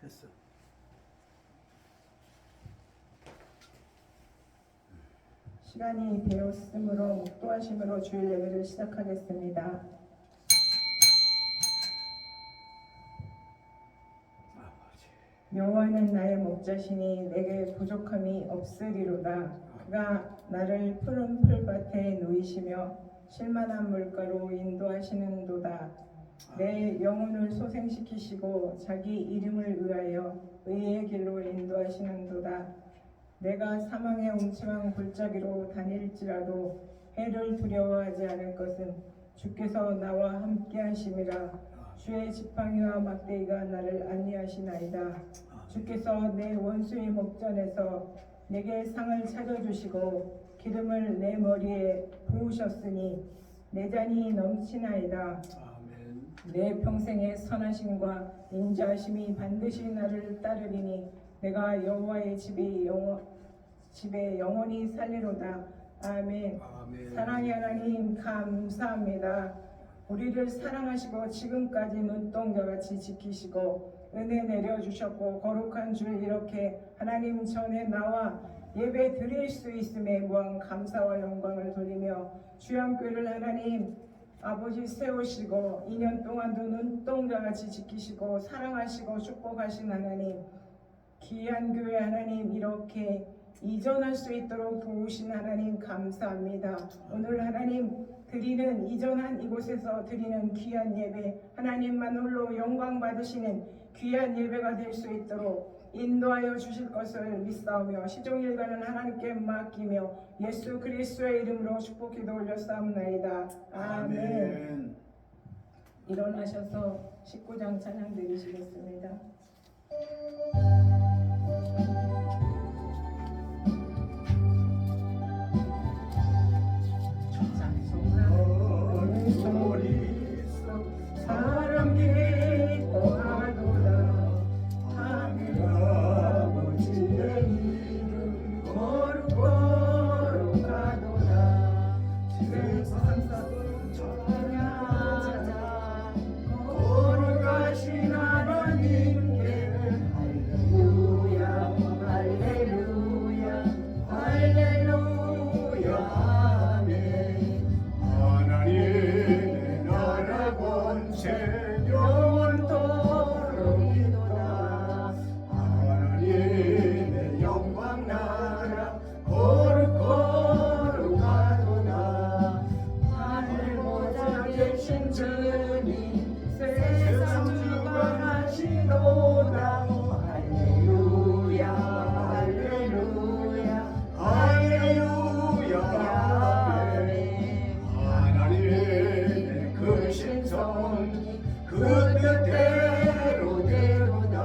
됐어. 시간이 되었으므로 묵도하심으로 주일 예배를 시작하겠습니다. 여호와는 나의 목자시니 내게 부족함이 없으리로다. 그가 나를 푸른 풀밭에 누이시며 쉴만한 물가로 인도하시는도다. 내 영혼을 소생시키시고 자기 이름을 위하여 의의 길로 인도하시는도다. 내가 사망의 음침한 골짜기로 다닐지라도 해를 두려워하지 않을 것은 주께서 나와 함께 하심이라. 주의 지팡이와 막대기가 나를 안위하시나이다. 주께서 내 원수의 목전에서 내게 상을 차려주시고 기름을 내 머리에 부으셨으니 내 잔이 넘치나이다. 내 평생의 선하심과 인자하심이 반드시 나를 따르리니 내가 여호와의 집에 영원히 살리로다. 아멘. 사랑의 하나님 감사합니다. 우리를 사랑하시고 지금까지 눈동자같이 지키시고 은혜 내려주셨고 거룩한 주일 이렇게 하나님 전에 나와 예배 드릴 수 있음에 무한 감사와 영광을 돌리며 주양교회를 하나님 아버지 세우시고 2년 동안도 눈동자같이 지키시고 사랑하시고 축복하신 하나님, 귀한 교회 하나님 이렇게 이전할 수 있도록 도우신 하나님 감사합니다. 오늘 하나님 드리는 이전한 이곳에서 드리는 귀한 예배 하나님만 홀로 영광 받으시는 귀한 예배가 될 수 있도록 인도하여 주실 것을 믿사오며 시종일관은 하나님께 맡기며 예수 그리스도의 이름으로 축복기도 올렸사옵나이다. 아멘. 일어나셔서 19장 찬양 드리시겠습니다. 사랑 기뻐하도다. 하늘 아버지의 이름 거룩거룩하도다. 세상 찬양하자 거룩하신 하나님께 할렐루야 할렐루야 할렐루야 아멘. 하나님의 나라 권세 영원토록 있도다. 하나님의 영광 나라 거룩거룩하도다. 하늘 보좌 계신 주님 세상 주관하시도다. 할렐루야 할렐루야 할렐루야 아멘. 하나님의 크신 성 그 뜻대로 되도다.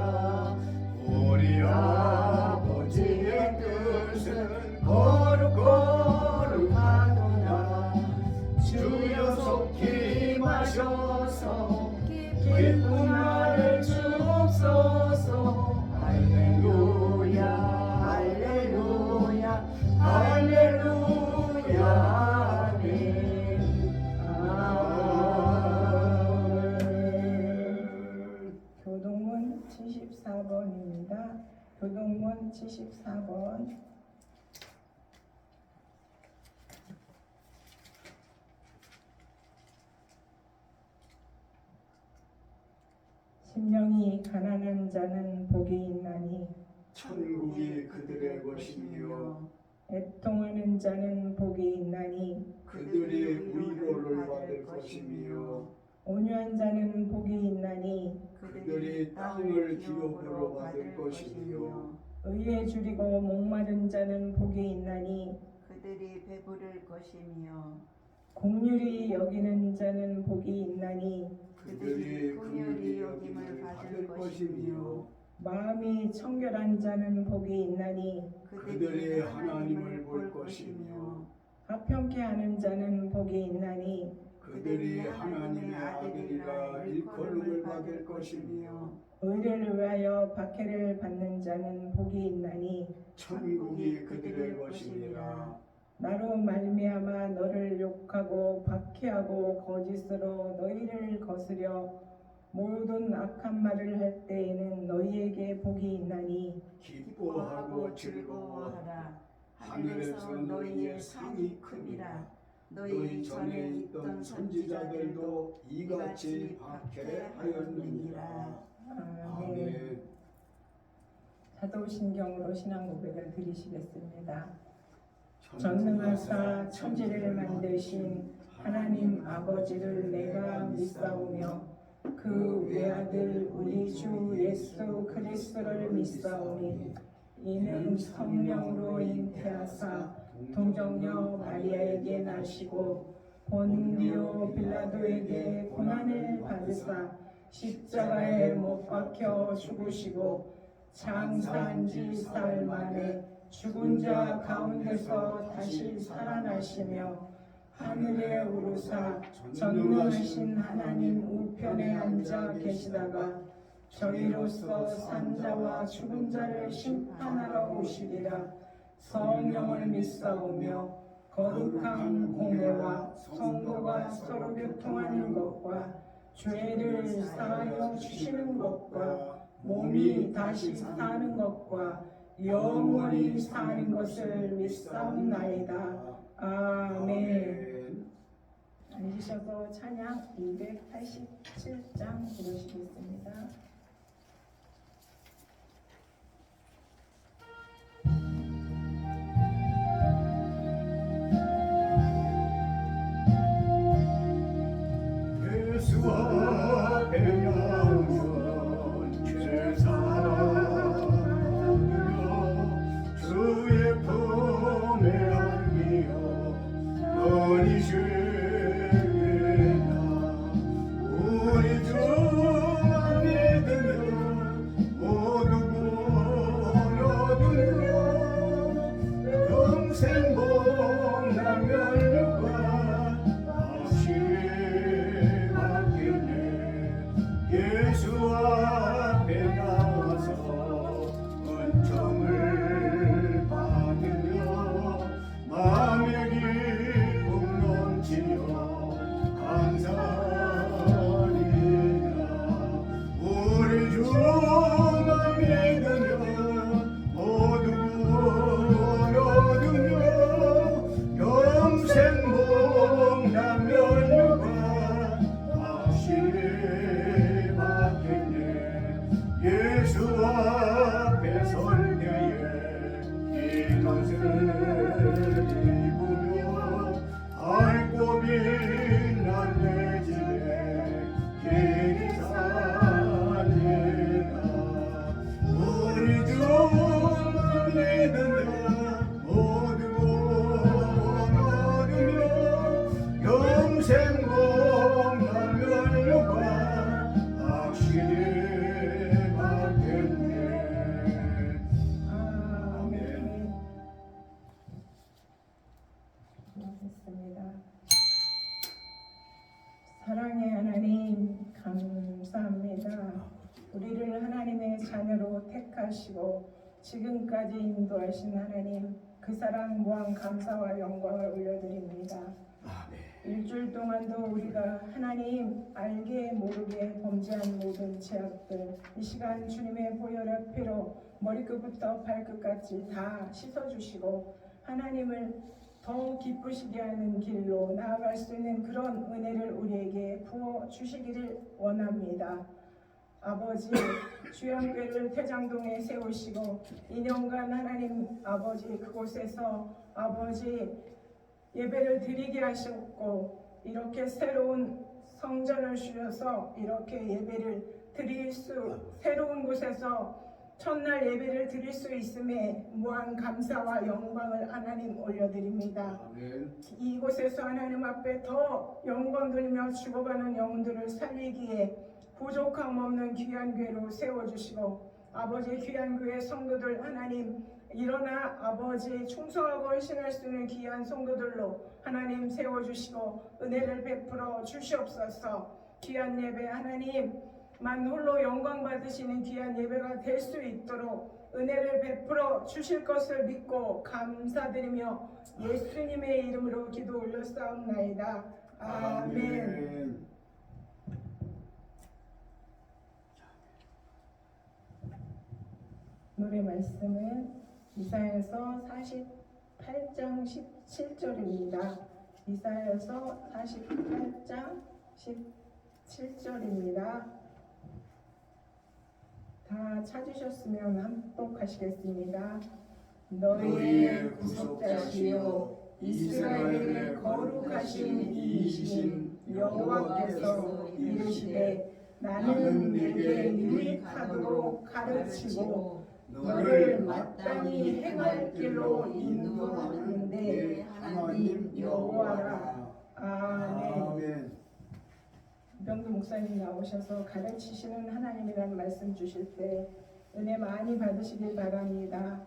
우리 아버지의 뜻은 거룩거룩하도다. 주여 속히 마셔서 기쁜 나를 주옵소서. 할렐루야 할렐루야 할렐루야 아멘. 교동문 74번입니다. 교동문 74번. 심령이 가난한 자는 복이 있나니 천국이 그들의 것이며 애통하는 자는 복이 있나니 그들이 위로를 받을 것이며 온유한 자는 복이 있나니 그들이 땅을 기업으로 받을 것이며 의에 줄이고 목마른 자는 복이 있나니 그들이 배부를 것이며 공률이 여기는 자는 복이 있나니 그들이 긍휼히 여김을 받을 것이며 마음이 청결한 자는 복이 있나니 그들이 하나님을 볼 것이며 화평케 하는 자는 복이 있나니 그들이 하나님의 아들이라 일컬음을 받을 것이며 의를 위하여 박해를 받는 자는 복이 있나니 천국이 그들의 것이니라. 나로 말미암아 너를 욕하고 박해하고 거짓으로 너희를 거스려 모든 악한 말을 할 때에는 너희에게 자에게 복이 있나니 기뻐하고 즐거워하라. 하늘에서 너희의 상이 큼이라. 너희 전에 있던 선지자들도 이같이 박해하였느니라. 아멘. 사도신경으로 신앙 고백을 드리시겠습니다. 전능하사 천지를 만드신 하나님 아버지를 내가 믿사오며 그 외아들 우리 주 예수 그리스도를 믿사오니 이는 성령으로 잉태하사 동정녀 마리아에게 나시고 본디오 빌라도에게 고난을 받으사 십자가에 못 박혀 죽으시고 장사한 지 사흘 만에 죽은 자 가운데서 다시 살아나시며 하늘에 오르사 전능하신 하나님 우편에 앉아 계시다가 저희로서 산자와 죽은 자를 심판하러 오시리라. 성령을 믿사오며 거룩한 공회와 성도가 서로 교통하는 것과 죄를 사하여 주시는 것과 몸이 다시 사는 것과 영원히 사는 것을 믿사옵나이다. 아멘. 앉으셔서 찬양 287장 부르시겠습니다. 예수 앞에 나오면 죄사하며 주의 품에 안기어 너니 죄나 우리 주만 믿으면 모두 얻으며 평생 복나면 누가 예수 앞에 나와서 은총을 받으며 마음의 기쁨 넘치며 감사하리라. 우리 주만 믿으며 모두 얻으며 영생 복나면 누가 확실히 예수 앞에 설 때에 이것을 입으며 밝고 빛난 내 집에 길이 살리라. 우리 주만 믿으며 모두 얻으며 영생 복나면 누가 확실히 사랑의 하나님 감사합니다. 우리를 하나님의 자녀로 택하시고 지금까지 인도하신 하나님 그 사랑 무한 감사와 영광을 올려드립니다. 일주일 동안도 우리가 하나님 알게 모르게 범죄한 모든 죄악들 이 시간 주님의 보혈의 피로 머리끝부터 발끝까지 다 씻어주시고 하나님을 더 기쁘시게 하는 길로 나아갈 수 있는 그런 은혜를 우리에게 부어주시기를 원합니다. 아버지 주양교회를 태장동에 세우시고 2년간 하나님 아버지 그곳에서 아버지 예배를 드리게 하셨고 이렇게 새로운 성전을 주셔서 이렇게 예배를 드릴 수 새로운 곳에서 첫날 예배를 드릴 수 있음에 무한 감사와 영광을 하나님 올려드립니다. 이곳에서 하나님 앞에 더 영광 돌리며 죽어가는 영혼들을 살리기에 부족함 없는 귀한 교회로 세워주시고 아버지 귀한 교회 성도들 하나님 일어나 아버지 충성하고 헌신할 수 있는 귀한 성도들로 하나님 세워주시고 은혜를 베풀어 주시옵소서. 귀한 예배 하나님 만 홀로 영광 받으시는 귀한 예배가 될 수 있도록 은혜를 베풀어 주실 것을 믿고 감사드리며 예수님의 이름으로 기도 올렸사옵나이다. 아멘. 오늘의 말씀은 이사야서 48장 17절입니다. 이사야서 48장 17절입니다. 다 찾으셨으면 합독하시겠습니다. 너희의 구속자시요 이스라엘의 거룩하신 이이신 여호와께서 이르시되 나는 네게 유익하도록 가르치고 너를 마땅히 행할 길로 인도하는 내 하나님 여호와라. 아멘. 명도 목사님 나오셔서 가르치시는 하나님이라는 말씀 주실 때 은혜 많이 받으시길 바랍니다.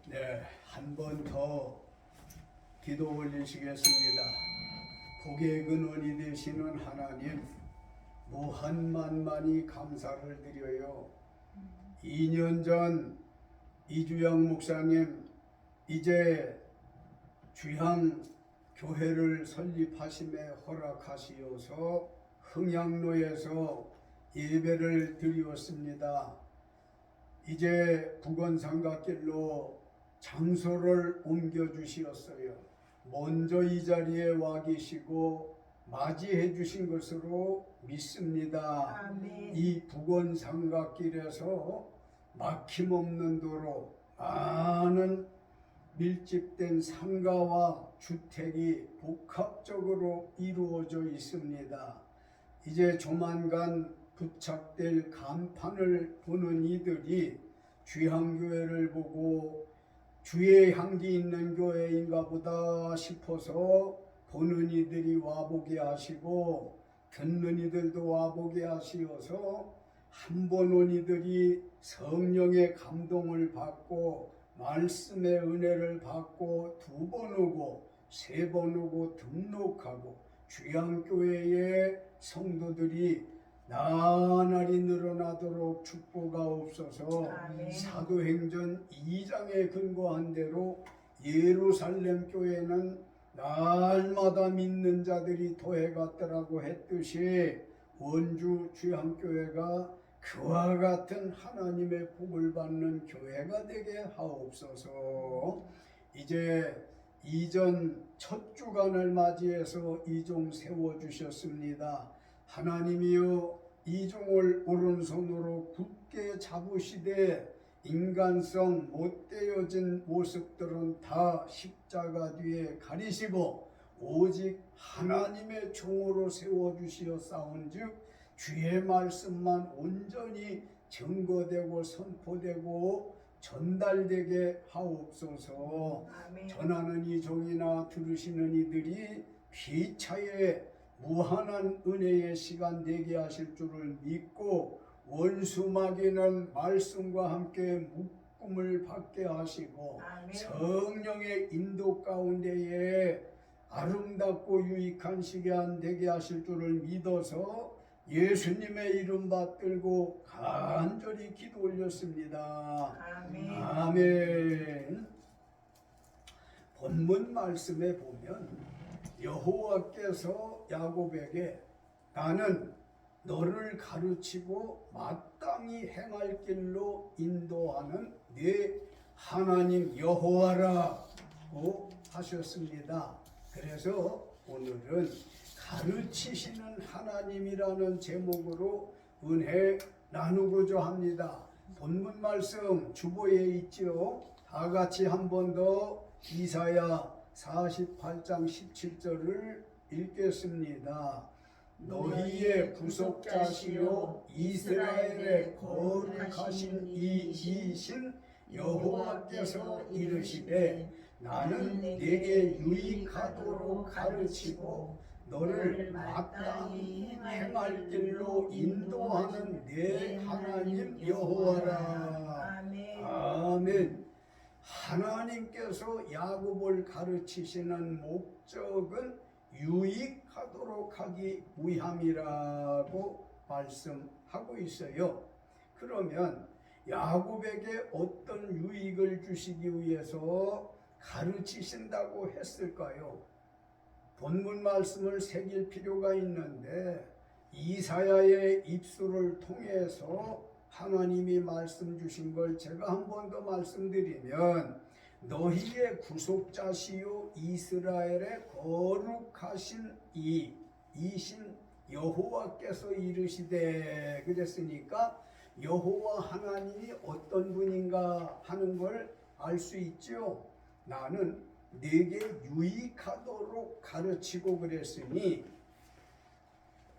네, 한 번 더 기도 올리시겠습니다. 복의 근원이 되시는 하나님, 무한만만히 감사를 드려요. 2년 전 이주영 목사님 이제 주향 교회를 설립하심에 허락하시어서 흥양로에서 예배를 드리었습니다. 이제 북원삼각길로 장소를 옮겨주시었어요. 먼저 이 자리에 와 계시고 맞이해 주신 것으로 믿습니다. 아멘. 이 북원삼각길에서 막힘없는 도로, 많은 밀집된 상가와 주택이 복합적으로 이루어져 있습니다. 이제 조만간 부착될 간판을 보는 이들이 주향교회를 보고 주의 향기 있는 교회인가 보다 싶어서 보는 이들이 와보게 하시고 듣는 이들도 와보게 하시어서 한 번 온 이들이 성령의 감동을 받고 말씀의 은혜를 받고 두 번 오고 세 번 오고 등록하고 주향교회의 성도들이 나날이 늘어나도록 축복하옵소서. 아멘. 사도행전 2장에 근거한 대로 예루살렘 교회는 날마다 믿는 자들이 더해갔더라고 했듯이 원주 주향교회가 그와 같은 하나님의 복을 받는 교회가 되게 하옵소서. 이제 이전 첫 주간을 맞이해서 이종 세워주셨습니다. 하나님이여, 이종을 오른손으로 굳게 잡으시되 인간성 못되어진 모습들은 다 십자가 뒤에 가리시고 오직 하나님의 종으로 세워주시었사온즉 주의 말씀만 온전히 증거되고 선포되고 전달되게 하옵소서. 아멘. 전하는 이 종이나 들으시는 이들이 피차에 무한한 은혜의 시간 되게 하실 줄을 믿고 원수 마귀는 말씀과 함께 묶음을 받게 하시고 아멘. 성령의 인도 가운데에 아름답고 유익한 시간 되게 하실 줄을 믿어서 예수님의 이름 받들고 간절히 기도 올렸습니다. 아멘. 아멘. 본문 말씀에 보면 여호와께서 야곱에게 나는 너를 가르치고 마땅히 행할 길로 인도하는 네 하나님 여호와라고 하셨습니다. 그래서 오늘은 가르치시는 하나님이라는 제목으로 은혜 나누고자 합니다. 본문 말씀 주보에 있죠. 다 같이 한 번 더 이사야 48장 17절을 읽겠습니다. 너희의 구속자시요 이스라엘의 거룩하신 이이신 여호와께서 이르시되 나는 네게 유익하도록 가르치고 너를 마땅히 행할 길로 인도하는 내 하나님 여호와라. 아멘. 아멘. 하나님께서 야곱을 가르치시는 목적은 유익하도록 하기 위함이라고 말씀하고 있어요. 그러면 야곱에게 어떤 유익을 주시기 위해서 가르치신다고 했을까요? 본문 말씀을 새길 필요가 있는데 이사야의 입술을 통해서 하나님이 말씀 주신 걸 제가 한 번 더 말씀드리면 너희의 구속자시요 이스라엘의 거룩하신 이신 여호와께서 이르시되 그랬으니까 여호와 하나님이 어떤 분인가 하는 걸 알 수 있죠. 나는 네게 유익하도록 가르치고 그랬으니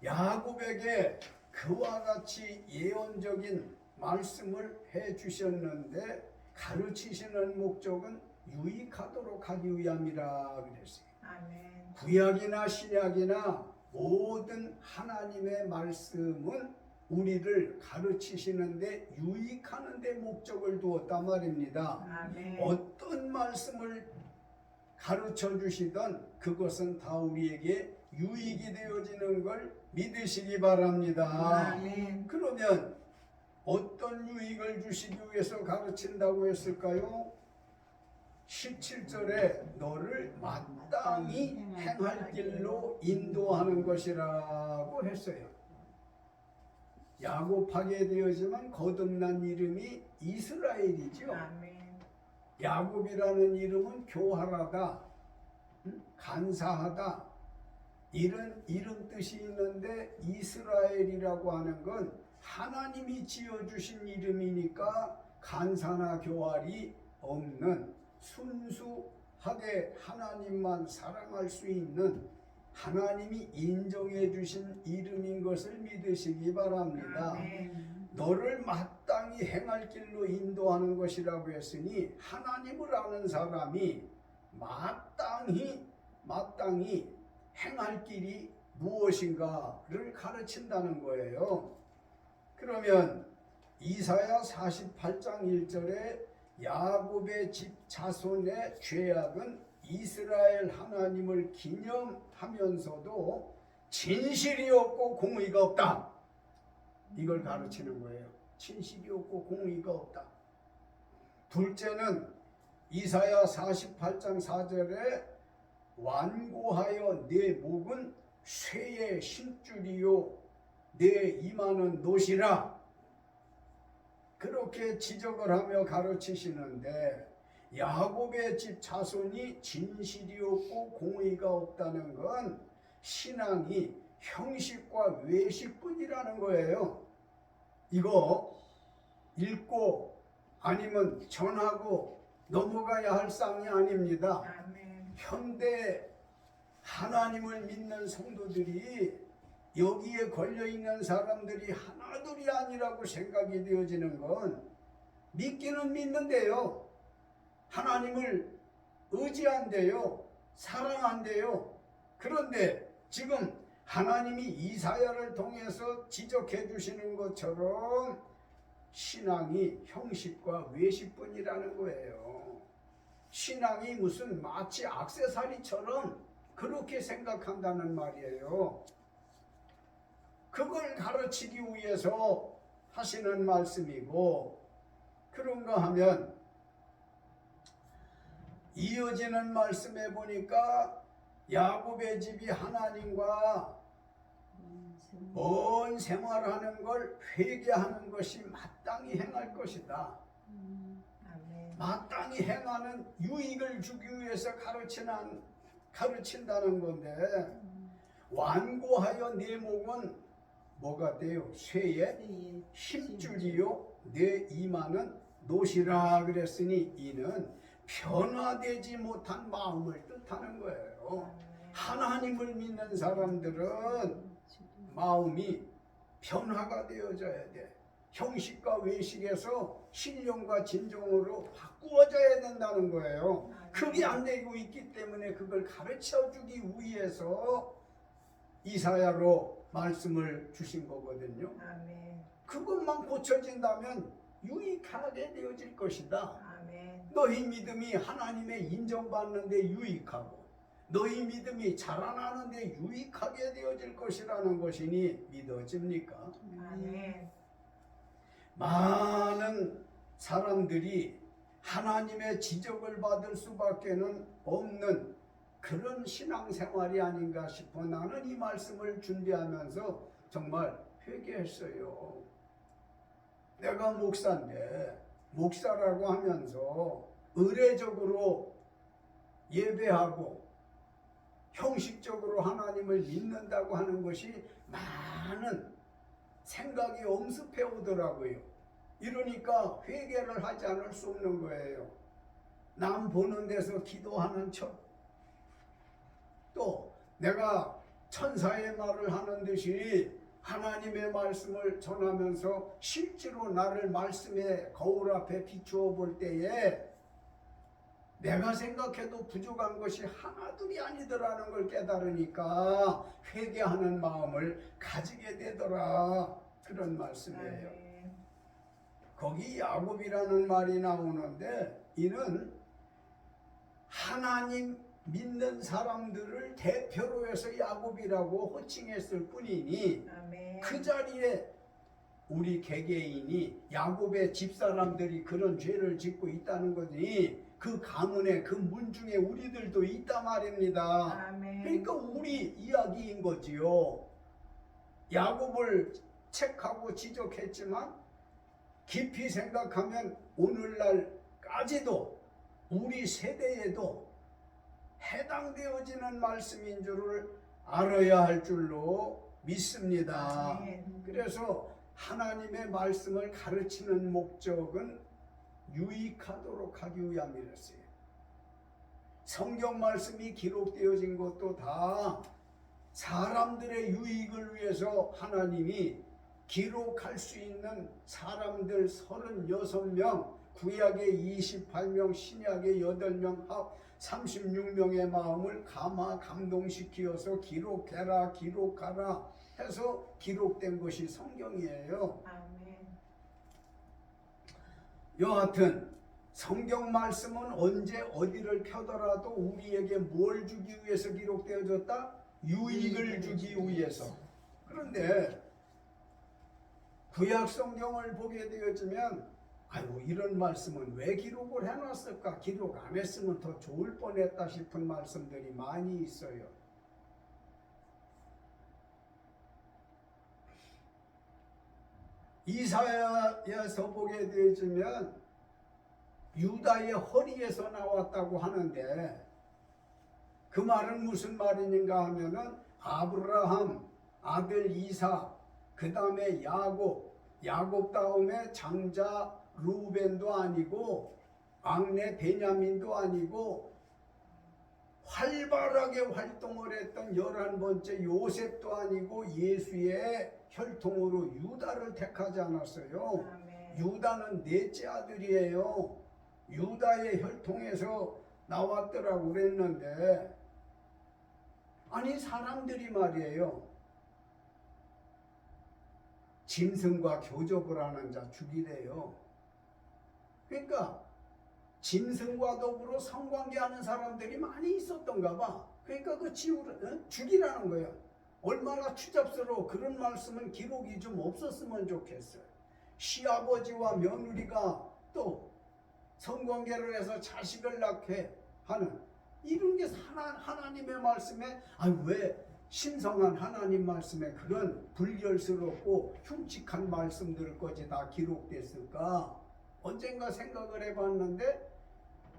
야곱에게 그와 같이 예언적인 말씀을 해 주셨는데 가르치시는 목적은 유익하도록 하기 위함이라 그랬어요. 아멘. 구약이나 신약이나 모든 하나님의 말씀은 우리를 가르치시는데 유익하는 데 목적을 두었단 말입니다. 아멘. 어떤 말씀을 가르쳐 주시던 그것은 다 우리에게 유익이 되어지는 걸 믿으시기 바랍니다. 아멘. 그러면 어떤 유익을 주시기 위해서 가르친다고 했을까요? 17절에 너를 마땅히 행할 길로 인도하는 것이라고 했어요. 야곱하게 되어지만 거듭난 이름이 이스라엘이죠. 아멘. 야곱이라는 이름은 교활하다, 간사하다 이런 이름 뜻이 있는데 이스라엘이라고 하는 건 하나님이 지어주신 이름이니까 간사나 교활이 없는 순수하게 하나님만 사랑할 수 있는 하나님이 인정해 주신 이름인 것을 믿으시기 바랍니다. 아멘. 너를 마땅히 행할 길로 인도하는 것이라고 했으니 하나님을 아는 사람이 마땅히 행할 길이 무엇인가를 가르친다는 거예요. 그러면 이사야 48장 1절에 야곱의 집 자손의 죄악은 이스라엘 하나님을 기념하면서도 진실이 없고 공의가 없다. 이걸 가르치는 거예요. 진실이 없고 공의가 없다. 둘째는 이사야 48장 4절에 완고하여 내 목은 쇠의 힘줄이요 내 이마는 노시라. 그렇게 지적을 하며 가르치시는데 야곱의 집 자손이 진실이 없고 공의가 없다는 건 신앙이 형식과 외식뿐이라는 거예요. 이거 읽고 아니면 전하고 넘어가야 할 상이 아닙니다. 아멘. 현대 하나님을 믿는 성도들이 여기에 걸려있는 사람들이 하나둘이 아니라고 생각이 되어지는 건 믿기는 믿는데요. 하나님을 의지한대요. 사랑한대요. 그런데 지금 하나님이 이사야를 통해서 지적해 주시는 것처럼 신앙이 형식과 외식뿐이라는 거예요. 신앙이 무슨 마치 액세서리처럼 그렇게 생각한다는 말이에요. 그걸 가르치기 위해서 하시는 말씀이고, 그런가 하면 이어지는 말씀에 보니까 야곱의 집이 하나님과 먼 생활하는 걸 회개하는 것이 마땅히 행할 것이다. 아멘. 마땅히 행하는 유익을 주기 위해서 가르친다는 건데, 완고하여 내 목은 뭐가 돼요? 쇠의 힘줄이요 내 이마는 노시라 그랬으니 이는 변화되지 못한 마음을 뜻하는 거예요. 하나님을 믿는 사람들은 마음이 변화가 되어져야 돼. 형식과 외식에서 신령과 진정으로 바꾸어져야 된다는 거예요. 그게 안 되고 있기 때문에 그걸 가르쳐주기 위해서 이사야로 말씀을 주신 거거든요. 아멘. 그것만 고쳐진다면 유익하게 되어질 것이다. 아멘. 너희 믿음이 하나님의 인정받는데 유익하고 너희 믿음이 자라나는데 유익하게 되어질 것이라는 것이니 믿어집니까? 아멘. 많은 사람들이 하나님의 지적을 받을 수밖에는 없는 그런 신앙생활이 아닌가 싶어 나는 이 말씀을 준비하면서 정말 회개했어요. 내가 목사인데 목사라고 하면서 의례적으로 예배하고 형식적으로 하나님을 믿는다고 하는 것이 많은 생각이 엄습해 오더라고요. 이러니까 회개를 하지 않을 수 없는 거예요. 남 보는 데서 기도하는 척, 또 내가 천사의 말을 하는 듯이 하나님의 말씀을 전하면서 실제로 나를 말씀의 거울 앞에 비추어 볼 때에 내가 생각해도 부족한 것이 하나둘이 아니더라는 걸 깨달으니까 회개하는 마음을 가지게 되더라. 그런 말씀이에요. 거기 야곱이라는 말이 나오는데 이는 하나님 믿는 사람들을 대표로 해서 야곱이라고 호칭했을 뿐이니 아멘. 그 자리에 우리 개개인이 야곱의 집사람들이 그런 죄를 짓고 있다는 거니 그 가문에 그 문중에 우리들도 있단 말입니다. 아멘. 그러니까 우리 이야기인 거지요. 야곱을 책하고 지적했지만 깊이 생각하면 오늘날까지도 우리 세대에도 해당되어지는 말씀인 줄을 알아야 할 줄로 믿습니다. 아멘. 그래서 하나님의 말씀을 가르치는 목적은 유익하도록 하기 위함이었어요. 성경 말씀이 기록되어진 것도 다 사람들의 유익을 위해서 하나님이 기록할 수 있는 사람들 36명, 구약의 28명, 신약의 8명, 합 36명의 마음을 감동시키어서 기록해라, 기록하라 해서 기록된 것이 성경이에요. 아멘. 여하튼 성경 말씀은 언제 어디를 펴더라도 우리에게 뭘 주기 위해서 기록되어졌다? 유익을 주기 위해서. 그런데 구약 성경을 보게 되어지면 아이고 이런 말씀은 왜 기록을 해놨을까? 기록 안 했으면 더 좋을 뻔했다 싶은 말씀들이 많이 있어요. 이사야에서 보게 되어지면 유다의 허리에서 나왔다고 하는데 그 말은 무슨 말이는가 하면은 아브라함 아들 이사, 그 다음에 야곱 다음에 장자 루벤도 아니고 막내 베냐민도 아니고 활발하게 활동을 했던 11번째 요셉도 아니고 예수의 혈통으로 유다를 택하지 않았어요. 아멘. 유다는 넷째 아들이에요. 유다의 혈통에서 나왔더라고 그랬는데 아니 사람들이 말이에요. 짐승과 교접을 하는 자 죽이래요. 그러니까 짐승과 더불어 성관계하는 사람들이 많이 있었던가 봐. 그러니까 그 죽이라는 거예요. 얼마나 추잡스러워. 그런 말씀은 기록이 좀 없었으면 좋겠어요. 시아버지와 며느리가 또 성관계를 해서 자식을 낳게 하는 이런 게 하나님의 말씀에 왜 신성한 하나님 말씀에 그런 불결스럽고 흉측한 말씀들까지 다 기록됐을까? 언젠가 생각을 해봤는데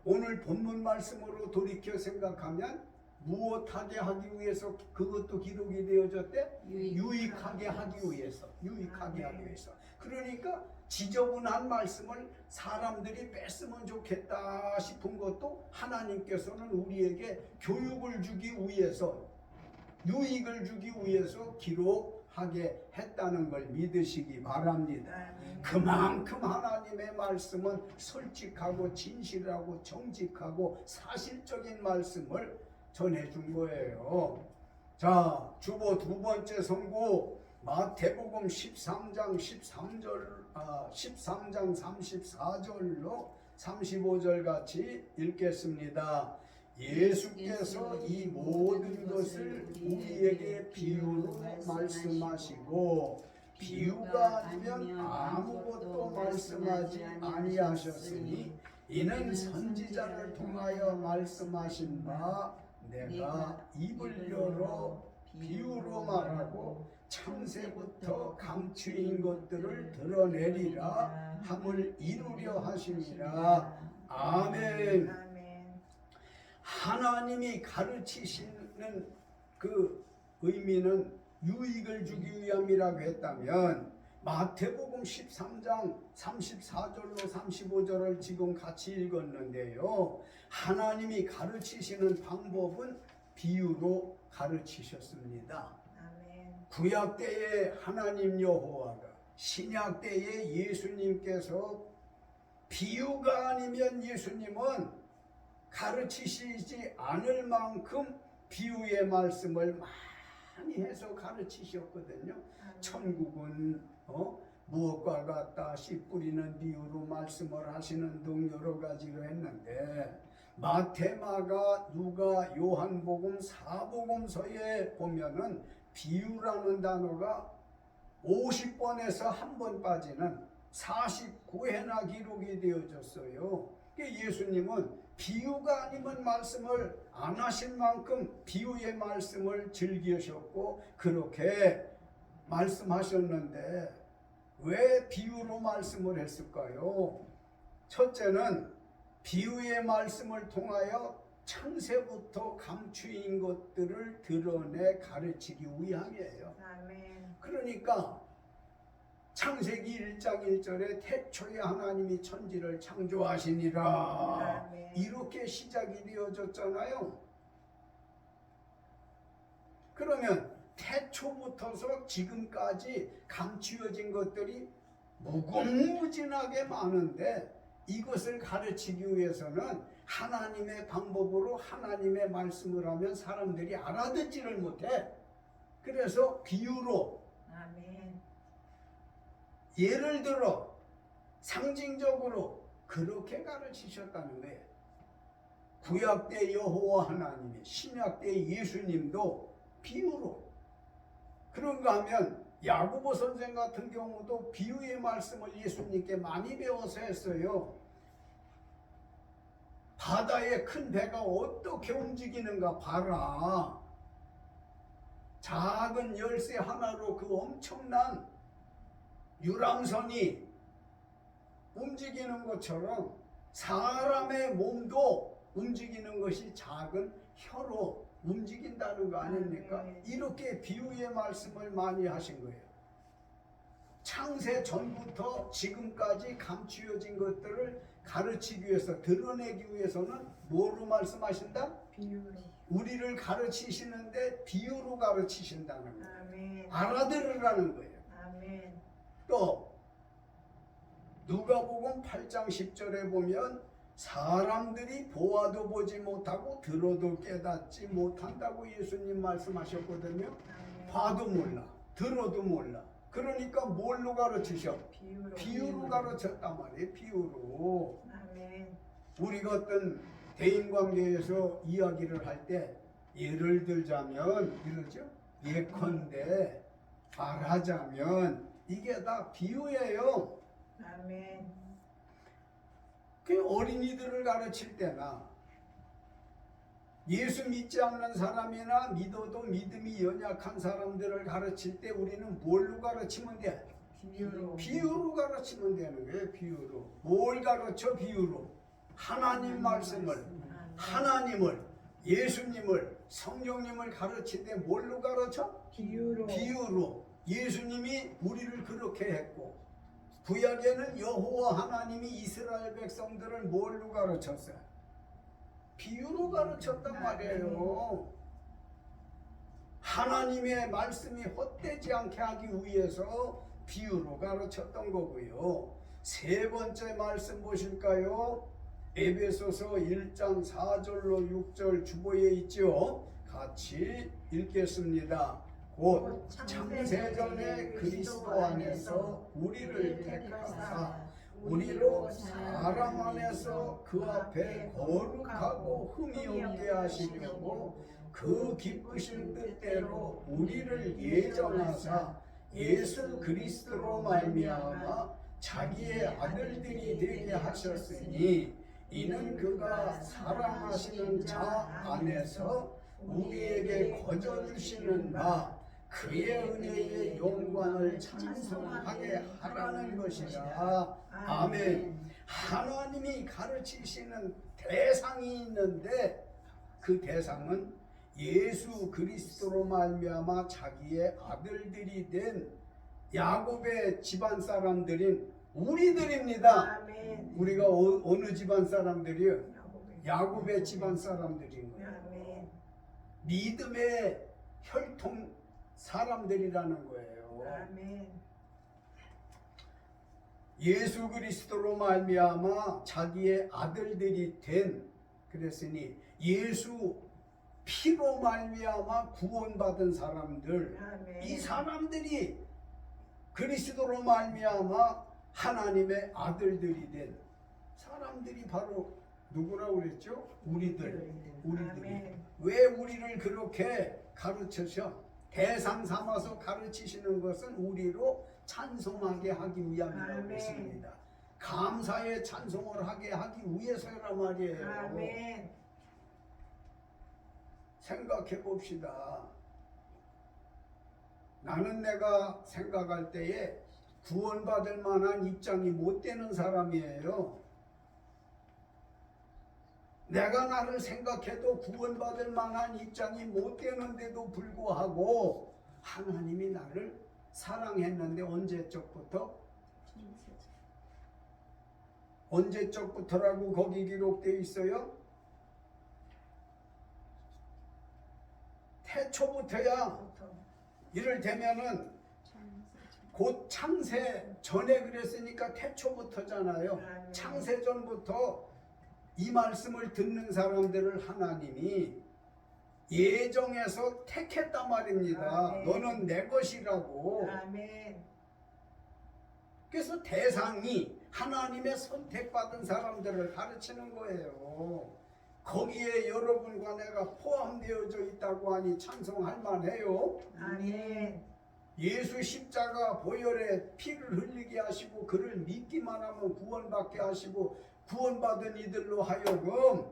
오늘 본문 말씀으로 돌이켜 생각하면 무엇하게 하기 위해서 그것도 기록이 되어졌대? 유익하게 하기 위해서. 유익하게 하기 위해서. 그러니까 지저분한 말씀을 사람들이 뺐으면 좋겠다 싶은 것도 하나님께서는 우리에게 교육을 주기 위해서 유익을 주기 위해서 기록하게 했다는 걸 믿으시기 바랍니다. 그만큼 하나님의 말씀은 솔직하고 진실하고 정직하고 사실적인 말씀을 전해준 거예요. 자, 주보 두 번째 선고 마태복음 13장 34절로 35절 같이 읽겠습니다. 예수께서 이 모든 것을 우리에게 비유로 말씀하시고 비유가 아니면 아무것도 말씀하지 아니하셨으니 이는 선지자를 통하여 말씀하신 바 내가 입을 열어 비유로 말하고 창세부터 감추인 것들을 드러내리라 함을 이루려 하심이라. 아멘. 아멘. 하나님이 가르치시는 그 의미는 유익을 주기 위함이라고 했다면 마태복음 13장 34절로 35절을 지금 같이 읽었는데요. 하나님이 가르치시는 방법은 비유로 가르치셨습니다. 아멘. 구약 때의 하나님 여호와가 신약 때의 예수님께서 비유가 아니면 예수님은 가르치시지 않을 만큼 비유의 말씀을 많이 해서 가르치셨거든요. 천국은 무엇과 같다 씨 뿌리는 비유로 말씀을 하시는 등 여러 가지로 했는데 마태, 마가, 누가, 요한복음, 사복음서에 보면은 비유라는 단어가 50번에서 한 번 빠지는 49회나 기록이 되어졌어요. 예수님은 비유가 아니면 말씀을 안 하신 만큼 비유의 말씀을 즐기셨고 그렇게 말씀하셨는데 왜 비유로 말씀을 했을까요? 첫째는 비유의 말씀을 통하여 창세부터 감추인 것들을 드러내 가르치기 위함이에요. 아멘. 그러니까 창세기 1장 1절에 태초에 하나님이 천지를 창조하시니라 아멘. 이렇게 시작이 되어졌잖아요. 그러면 태초부터서 지금까지 감추어진 것들이 무궁무진하게 많은데 이것을 가르치기 위해서는 하나님의 방법으로 하나님의 말씀을 하면 사람들이 알아듣지를 못해. 그래서 비유로 아멘. 예를 들어 상징적으로 그렇게 가르치셨다는 거예요. 구약 때 여호와 하나님이 신약 때 예수님도 비유로. 그런가 하면 야고보 선생 같은 경우도 비유의 말씀을 예수님께 많이 배워서 했어요. 바다에 큰 배가 어떻게 움직이는가 봐라. 작은 열쇠 하나로 그 엄청난 유람선이 움직이는 것처럼 사람의 몸도 움직이는 것이 작은 혀로 움직인다는 거 아닙니까? 이렇게 비유의 말씀을 많이 하신 거예요. 창세 전부터 지금까지 감추어진 것들을 가르치기 위해서 드러내기 위해서는 뭐로 말씀하신다? 비유로. 우리를 가르치시는데 비유로 가르치신다는 거예요. 아멘. 알아들으라는 거예요. 아멘. 또 누가복음 8장 10절에 보면 사람들이 보아도 보지 못하고 들어도 깨닫지 못한다고 예수님 말씀하셨거든요. 아멘. 봐도 몰라, 들어도 몰라. 그러니까 뭘로 가르치셔? 비유로. 비유로 가르쳤단 말이에요. 비유로. 아멘. 우리가 어떤 대인관계에서 이야기를 할 때 예를 들자면 이러죠. 예컨대 말하자면 이게 다 비유예요. 아멘. 그 어린이들을 가르칠 때나 예수 믿지 않는 사람이나 믿어도 믿음이 연약한 사람들을 가르칠 때 우리는 뭘로 가르치면 돼? 비유로. 비유로 가르치면 되는 거예요. 비유로. 뭘 가르쳐? 비유로. 하나님 말씀을, 아멘. 하나님을, 예수님을, 성령님을 가르칠 때 뭘로 가르쳐? 비유로. 비유로. 예수님이 우리를 그렇게 했고 구약에는 여호와 하나님이 이스라엘 백성들을 뭘로 가르쳤어요? 비유로 가르쳤단 말이에요. 하나님의 말씀이 헛되지 않게 하기 위해서 비유로 가르쳤던 거고요. 세 번째 말씀 보실까요? 에베소서 1장 4절로 6절 주보에 있죠. 같이 읽겠습니다. 곧 창세전에 그리스도 안에서 우리를 택하사 우리로 사람 안에서 그 앞에 거룩하고 흠이 없게 하시려고 그 기쁘신 뜻대로 우리를 예정하사 예수 그리스도로 말미암아 자기의 아들들이 되게 하셨으니 이는 그가 사랑하시는 자 안에서 우리에게 거저 주시는 바 그의 은혜의 영광을 찬송하게 하라는 것이라. 아멘. 하나님이 가르치시는 대상이 있는데 그 대상은 예수 그리스도로 말미암아 자기의 아들들이 된 야곱의 집안 사람들인 우리들입니다. 아멘. 우리가 어느 집안 사람들이요? 야곱의 집안 사람들인 거예요. 아멘. 믿음의 혈통 사람들이라는 거예요. 아멘. 예수 그리스도로 말미암아 자기의 아들들이 된, 그랬으니 예수 피로 말미암아 구원받은 사람들, 아멘. 이 사람들이 그리스도로 말미암아 하나님의 아들들이 된 사람들이 바로 누구라고 그랬죠? 우리들이. 아멘. 왜 우리를 그렇게 가르쳐서 대상 삼아서 가르치시는 것은 우리로 찬송하게 하기 위함이라고 아멘. 했습니다. 감사의 찬송을 하게 하기 위해서란 말이에요. 아멘. 생각해 봅시다. 나는 내가 생각할 때에 구원받을 만한 입장이 못 되는 사람이에요. 내가 나를 생각해도 구원받을 만한 입장이 못 되는데도 불구하고 하나님이 나를 사랑했는데 언제적부터? 언제적부터라고 거기 기록되어 있어요? 태초부터야. 이를테면은 곧 창세 전에 그랬으니까 태초부터잖아요. 아멘. 창세 전부터 이 말씀을 듣는 사람들을 하나님이 예정해서 택했단 말입니다. 아멘. 너는 내 것이라고. 아멘. 그래서 대상이 하나님의 선택받은 사람들을 가르치는 거예요. 거기에 여러분과 내가 포함되어져 있다고 하니 찬송할 만해요. 아멘. 예수 십자가 보혈에 피를 흘리게 하시고 그를 믿기만 하면 구원받게 하시고 구원받은 이들로 하여금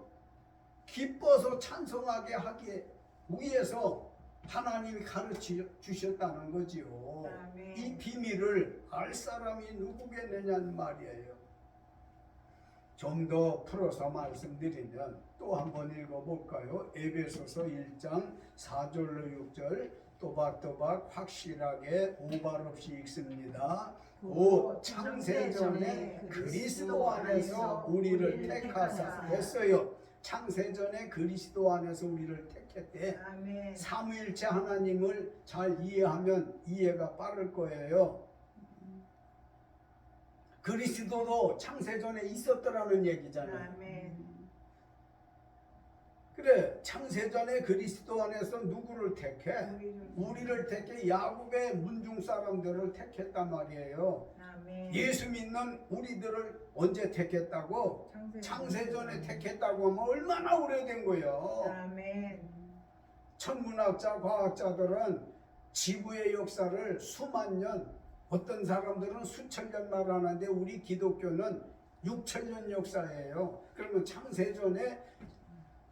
기뻐서 찬송하게 하기 위해서 하나님이 가르쳐 주셨다는 거지요. 아멘. 이 비밀을 알 사람이 누구겠느냐는 말이에요. 좀 더 풀어서 말씀드리면 또 한번 읽어볼까요? 에베소서 1장 4절로 6절 또박또박 확실하게 오발 없이 읽습니다. 오 창세전에 그리스도 안에서 우리를 택하사 했어요. 창세전에 그리스도 안에서 우리를 택했대. 아멘. 삼위일체 하나님을 잘 이해하면 이해가 빠를 거예요. 그리스도도 창세전에 있었더라는 얘기잖아요. 아멘. 그래, 창세전에 그리스도 안에서 누구를 택해? 우리를 택해. 야곱의 문중 사람들을 택했단 말이에요. 아멘. 예수 믿는 우리들을 언제 택했다고? 창세전에 택했다고 하면 얼마나 오래된 거예요. 아멘. 천문학자, 과학자들은 지구의 역사를 수만 년, 어떤 사람들은 수천 년 말하는데 우리 기독교는 6,000년 역사예요. 그러면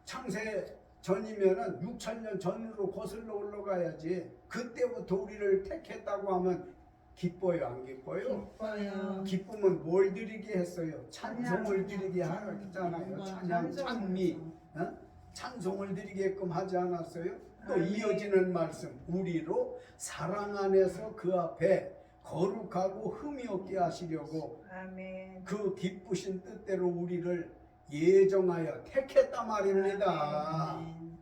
창세전이면은 6,000년 전으로 거슬러 올라가야지. 그때부터 우리를 택했다고 하면 기뻐요, 안 기뻐요? 기뻐요. 기쁘면 뭘 드리게 했어요? 찬송을 드리게 하잖아요. 찬양, 찬미, 찬송을 드리게끔 하지 않았어요? 또 아멘. 이어지는 말씀, 우리로 사랑 안에서 그 앞에 거룩하고 흠이 없게 하시려고 아멘. 그 기쁘신 뜻대로 우리를 예정하여 택했단 말입니다. 아멘.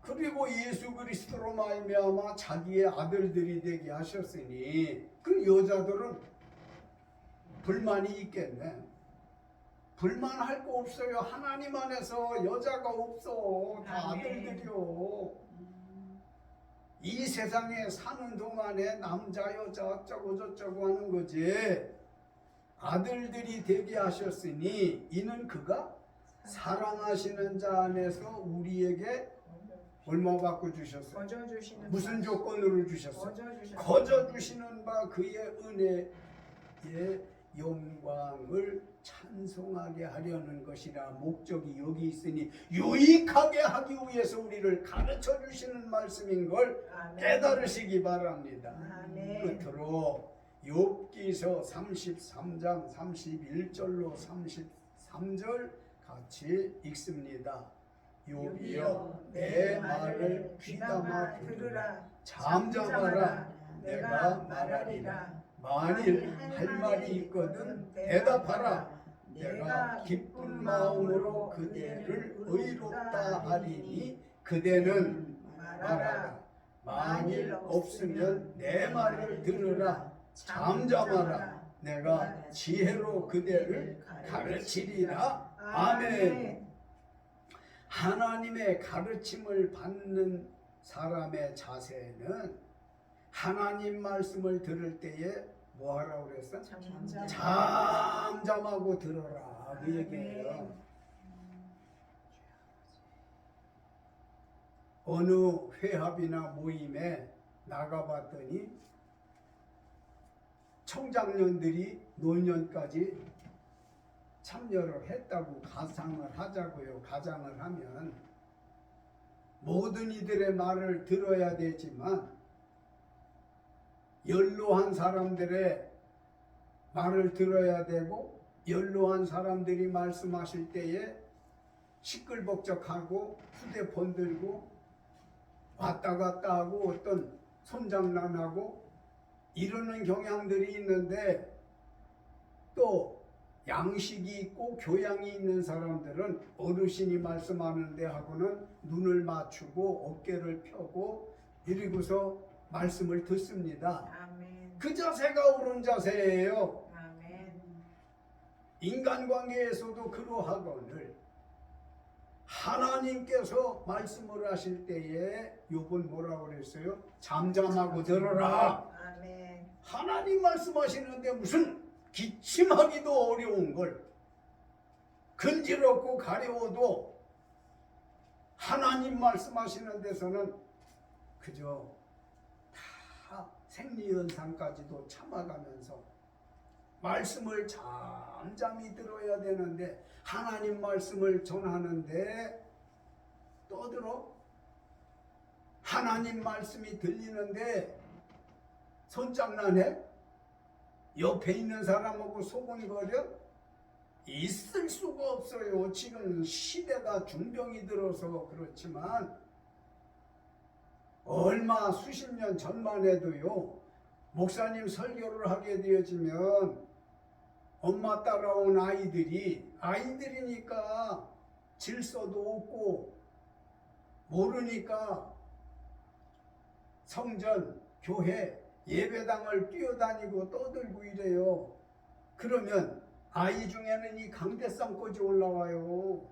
그리고 예수 그리스도로 말미암아 자기의 아들들이 되게 하셨으니 그 여자들은 불만이 있겠네. 불만할 거 없어요. 하나님 안에서 여자가 없어. 다 아멘. 아들들이요. 이 세상에 사는 동안에 남자 여자 어쩌고 저쩌고 하는 거지. 아들들이 되게 하셨으니 이는 그가 사랑하시는 자 안에서 우리에게 얼마 받고 주셨어요? 거저 주시는 무슨 바, 조건으로 주셨어요? 거저 주시는 거저 주시는 바 그의 은혜의 영광을 찬송하게 하려는 것이라 목적이 여기 있으니 유익하게 하기 위해서 우리를 가르쳐 주시는 말씀인 걸 아멘. 깨달으시기 바랍니다. 아멘. 끝으로 욥기서 33장 31절로 33절 같이 읽습니다. 욥이여 내 말을 귀담아 들으라. 잠잠하라. 내가 말하리라. 만일 할 말이 있거든 대답하라. 내가 기쁜 마음으로 그대를 의롭다 하리니 그대는 말하라. 만일 없으면 내 말을 들으라. 잠잠하라. 내가 지혜로 그대를 가르치리라. 아멘. 하나님의 가르침을 받는 사람의 자세는 하나님 말씀을 들을 때에 뭐 하라고 그랬어? 잠잠하고 들어라. 그 얘기예요. 어느 회합이나 모임에 나가봤더니 청장년들이 노년까지 참여를 했다고 가상을 하자고요. 가장을 하면 모든 이들의 말을 들어야 되지만 연로한 사람들의 말을 들어야 되고 연로한 사람들이 말씀하실 때에 시끌벅적하고 휴대폰 들고 왔다 갔다 하고 어떤 손장난하고 이러는 경향들이 있는데 또 양식이 있고 교양이 있는 사람들은 어르신이 말씀하는데 하고는 눈을 맞추고 어깨를 펴고 이러고서 말씀을 듣습니다. 아멘. 그 자세가 옳은 자세예요. 아멘. 인간관계에서도 그러하거늘 하나님께서 말씀을 하실 때에 욥은 뭐라고 그랬어요? 잠잠하고 들어라. 아멘. 하나님 말씀하시는데 무슨 기침하기도 어려운 걸 근지럽고 가려워도 하나님 말씀하시는 데서는 그저 다 생리현상까지도 참아가면서 말씀을 잠잠히 들어야 되는데 하나님 말씀을 전하는데 떠들어 하나님 말씀이 들리는데 손장난해? 옆에 있는 사람하고 소곤거려? 있을 수가 없어요. 지금 시대가 중병이 들어서 그렇지만 얼마 수십 년 전만 해도요. 목사님 설교를 하게 되어지면 엄마 따라온 아이들이니까 질서도 없고 모르니까 성전, 교회, 예배당을 뛰어다니고 떠들고 이래요. 그러면 아이 중에는 이 강대상까지 올라와요.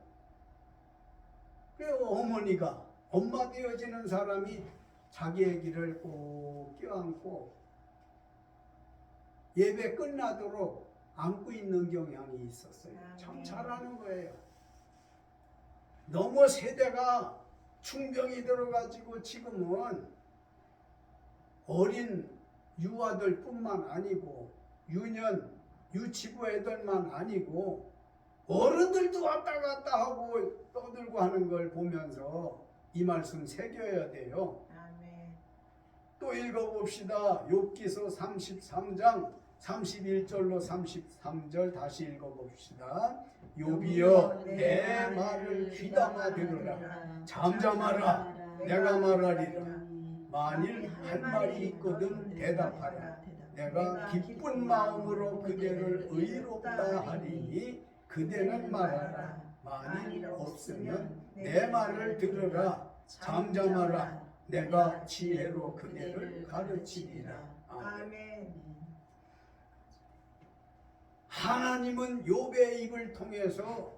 그래요. 어머니가 엄마 되어지는 사람이 자기 아기를 꼭 껴안고 예배 끝나도록 안고 있는 경향이 있었어요. 참 잘하는 거예요. 너무 세대가 충병이 들어가지고 지금은 어린 유아들 뿐만 아니고 유년, 유치부 애들만 아니고 어른들도 왔다 갔다 하고 떠들고 하는 걸 보면서 이 말씀 새겨야 돼요. 아멘. 또 읽어봅시다. 욥기서 33장 31절로 33절 다시 읽어봅시다. 욥이여 내 말을 귀담아 들으라. 잠잠하라. 내가 말하리라. 만일 할 말이 있거든 대답하라. 내가 기쁜 마음으로 그대를 의롭다 하리니 그대는 말하라. 만일 없으면 내 말을 들으라. 잠잠하라. 내가 지혜로 그대를 가르치리라. 아멘. 아멘. 하나님은 욥의 입을 통해서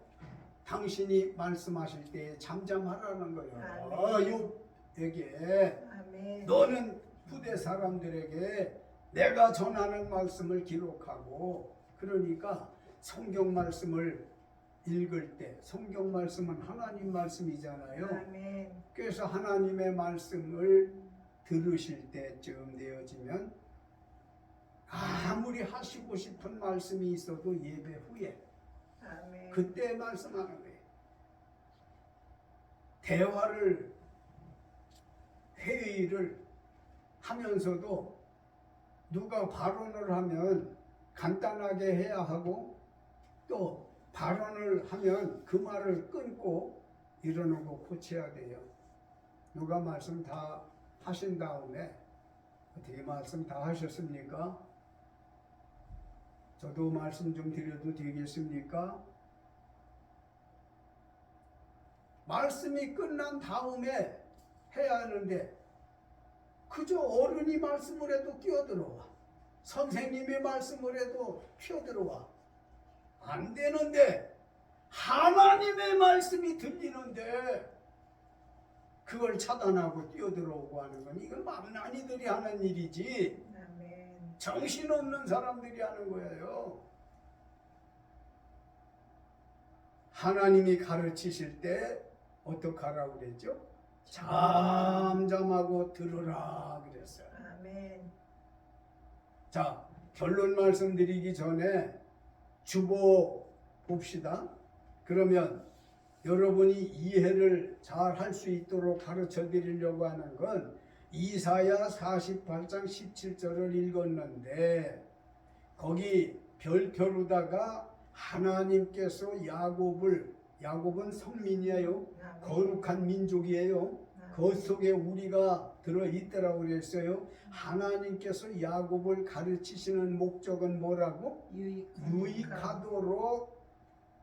당신이 말씀하실 때 잠잠하라는 거예요. 욥에게 아멘. 너는 후대 사람들에게 내가 전하는 말씀을 기록하고 그러니까 성경 말씀을 읽을 때 성경 말씀은 하나님 말씀이잖아요. 아멘. 그래서 하나님의 말씀을 들으실 때쯤 되어지면 아무리 하시고 싶은 말씀이 있어도 예배 후에 아멘. 그때 말씀하는 거예요. 대화를 회의를 하면서도 누가 발언을 하면 간단하게 해야 하고 또 발언을 하면 그 말을 끊고 이러는 거 고쳐야 돼요. 누가 말씀 다 하신 다음에 어떻게 말씀 다 하셨습니까? 저도 말씀 좀 드려도 되겠습니까? 말씀이 끝난 다음에 해야 하는데 그저 어른이 말씀을 해도 끼어들어와. 선생님이 말씀을 해도 끼어들어와. 안 되는데 하나님의 말씀이 들리는데 그걸 차단하고 뛰어들어오고 하는 건 이건 망나니들이 하는 일이지 아멘. 정신없는 사람들이 하는 거예요. 하나님이 가르치실 때 어떻게 하라고 그랬죠? 잠잠하고 들으라 그랬어요. 아멘. 자, 결론 말씀드리기 전에 주보 봅시다. 그러면 여러분이 이해를 잘 할 수 있도록 가르쳐 드리려고 하는 건 이사야 48장 17절을 읽었는데 거기 별표로다가 하나님께서 야곱은 성민이에요. 아멘. 거룩한 민족이에요. 그 속에 우리가 들어있더라고 그랬어요. 하나님께서 야곱을 가르치시는 목적은 뭐라고? 유익하도록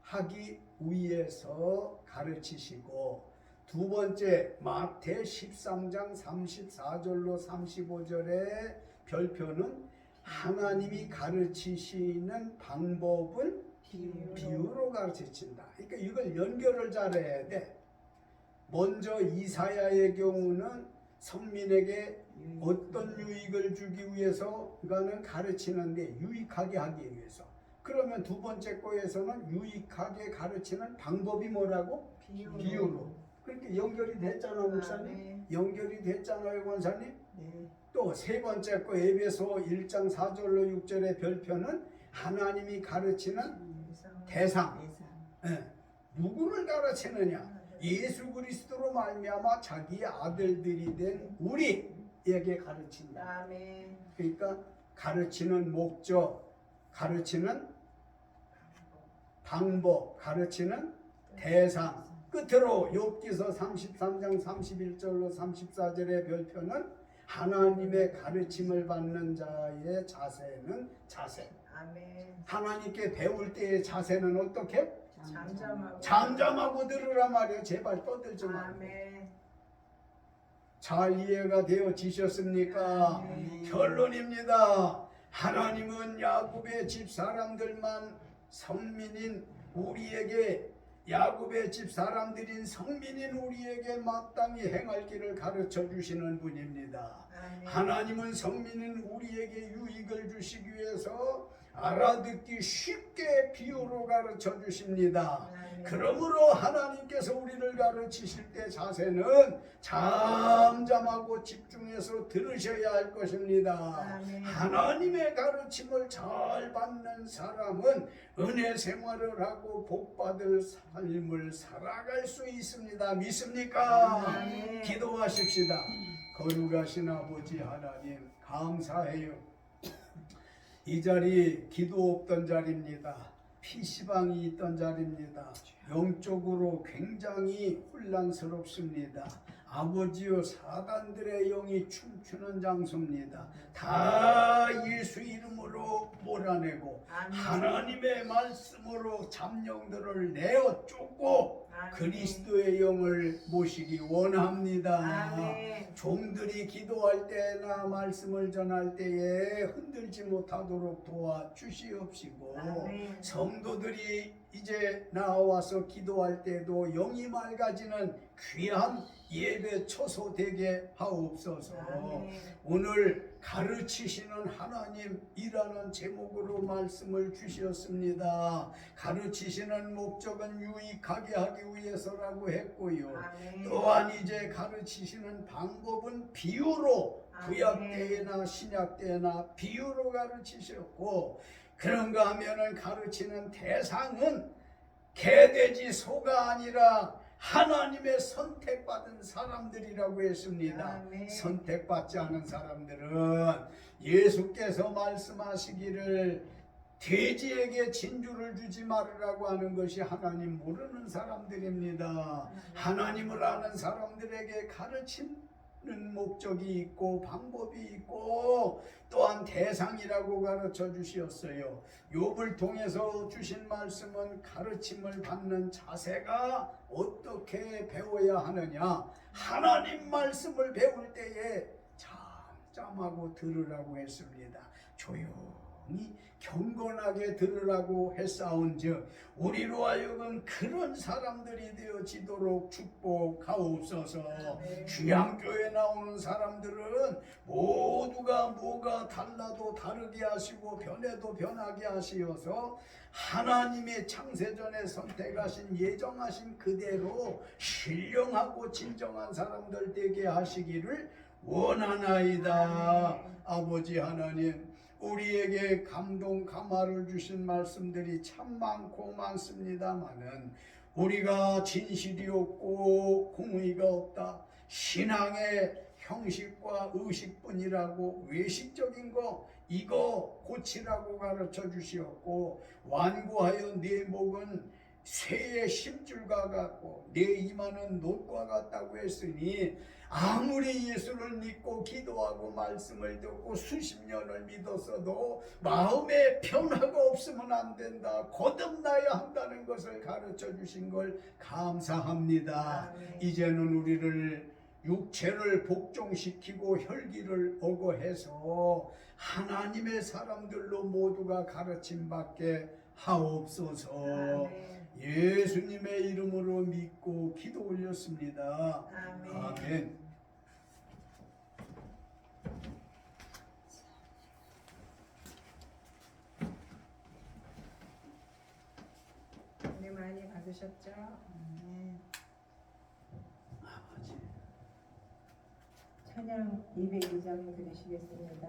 하기 위해서 가르치시고 두 번째 마태 13장 34절로 35절의 별표는 하나님이 가르치시는 방법은 비유로 가르치신다. 그러니까 이걸 연결을 잘해야 돼. 먼저 이사야의 경우는 선민에게 어떤 유익을 주기 위해서 그거는 가르치는데 유익하게 하기 위해서. 그러면 두 번째 거에서는 유익하게 가르치는 방법이 뭐라고? 비유로. 그렇게 연결이 됐잖아 목사님. 아멘. 연결이 됐잖아요 권사님. 네. 또 세 번째 거 에베소 1장 4절로 6절의 별표는 하나님이 가르치는 대상. 예. 누구를 가르치느냐? 예수 그리스도로 말미암아 자기의 아들들이 된 우리에게 가르친다. 아멘. 그러니까 가르치는 목적, 가르치는 방법, 가르치는 대상. 끝으로 욥기서 33장 31절로 34절의 별표는 하나님의 가르침을 받는 자의 자세는 자세. 아멘. 하나님께 배울 때의 자세는 어떻게? 잠잠하고. 잠잠하고 들으라 말이에요. 제발 떠들지 마. 아멘. 잘 이해가 되어지셨습니까? 아멘. 결론입니다. 하나님은 야곱의 집 사람들만 성민인 우리에게 야곱의 집 사람들인 성민인 우리에게 마땅히 행할 길을 가르쳐 주시는 분입니다. 아멘. 하나님은 성민인 우리에게 유익을 주시기 위해서 알아듣기 쉽게 비유로 가르쳐 주십니다. 아멘. 그러므로 하나님께서 우리를 가르치실 때 자세는 잠잠하고 집중해서 들으셔야 할 것입니다. 아멘. 하나님의 가르침을 잘 받는 사람은 은혜 생활을 하고 복받을 삶을 살아갈 수 있습니다. 믿습니까? 아멘. 기도하십시다. 거룩하신 아버지 하나님 감사해요. 이 자리 기도 없던 자리입니다. PC방이 있던 자리입니다. 영적으로 굉장히 혼란스럽습니다. 아버지여 사단들의 영이 춤추는 장소입니다. 다 예수 이름으로 몰아내고 아멘. 하나님의 말씀으로 잠령들을 내어 쫓고 아멘. 그리스도의 영을 모시기 원합니다. 아멘. 종들이 기도할 때나 말씀을 전할 때에 흔들지 못하도록 도와주시옵시고 아멘. 성도들이 이제 나와서 기도할 때도 영이 맑아지는 귀한 예배 초소 되게 하옵소서. 오늘 가르치시는 하나님이라는 제목으로 말씀을 주셨습니다. 가르치시는 목적은 유익하게 하기 위해서라고 했고요. 또한 이제 가르치시는 방법은 비유로, 구약 때나 신약 때나 비유로 가르치셨고, 그런가 하면은 가르치는 대상은 개돼지 소가 아니라 하나님의 선택받은 사람들이라고 했습니다. 선택받지 않은 사람들은 예수께서 말씀하시기를 돼지에게 진주를 주지 말으라고 하는 것이 하나님 모르는 사람들입니다. 하나님을 아는 사람들에게 가르치는 목적이 있고 방법이 있고 또한 대상이라고 가르쳐 주셨어요. 욥을 통해서 주신 말씀은 가르침을 받는 자세가 어떻게 배워야 하느냐, 하나님 말씀을 배울 때에 잠잠하고 들으라고 했습니다. 조용히 경건하게 들으라고 했사온즉 우리로 하여금 그런 사람들이 되어지도록 축복하옵소서. 주양교회 나오는 사람들은 모두가 뭐가 달라도 다르게 하시고 변해도 변하게 하시어서 하나님의 창세전에 선택하신 예정하신 그대로 신령하고 진정한 사람들 되게 하시기를 원하나이다. 아버지 하나님, 우리에게 감동 감화를 주신 말씀들이 참 많고 많습니다마는 우리가 진실이 없고 공의가 없다, 신앙의 형식과 의식뿐이라고 외식적인 거 이거 고치라고 가르쳐 주시었고, 완고하여 내 목은 쇠의 심줄과 같고 내 이마는 놋과 같다고 했으니 아무리 예수를 믿고 기도하고 말씀을 듣고 수십 년을 믿었어도 마음에 변화가 없으면 안 된다, 거듭나야 한다는 것을 가르쳐 주신 걸 감사합니다. 이제는 우리를 육체를 복종시키고 혈기를 억어해서 하나님의 사람들로 모두가 가르침 받게 하옵소서. 예수님의 이름으로 믿고 기도 올렸습니다. 아멘. 은혜 많이 받으셨죠? 아버지. 찬양 202장 들으시겠습니다.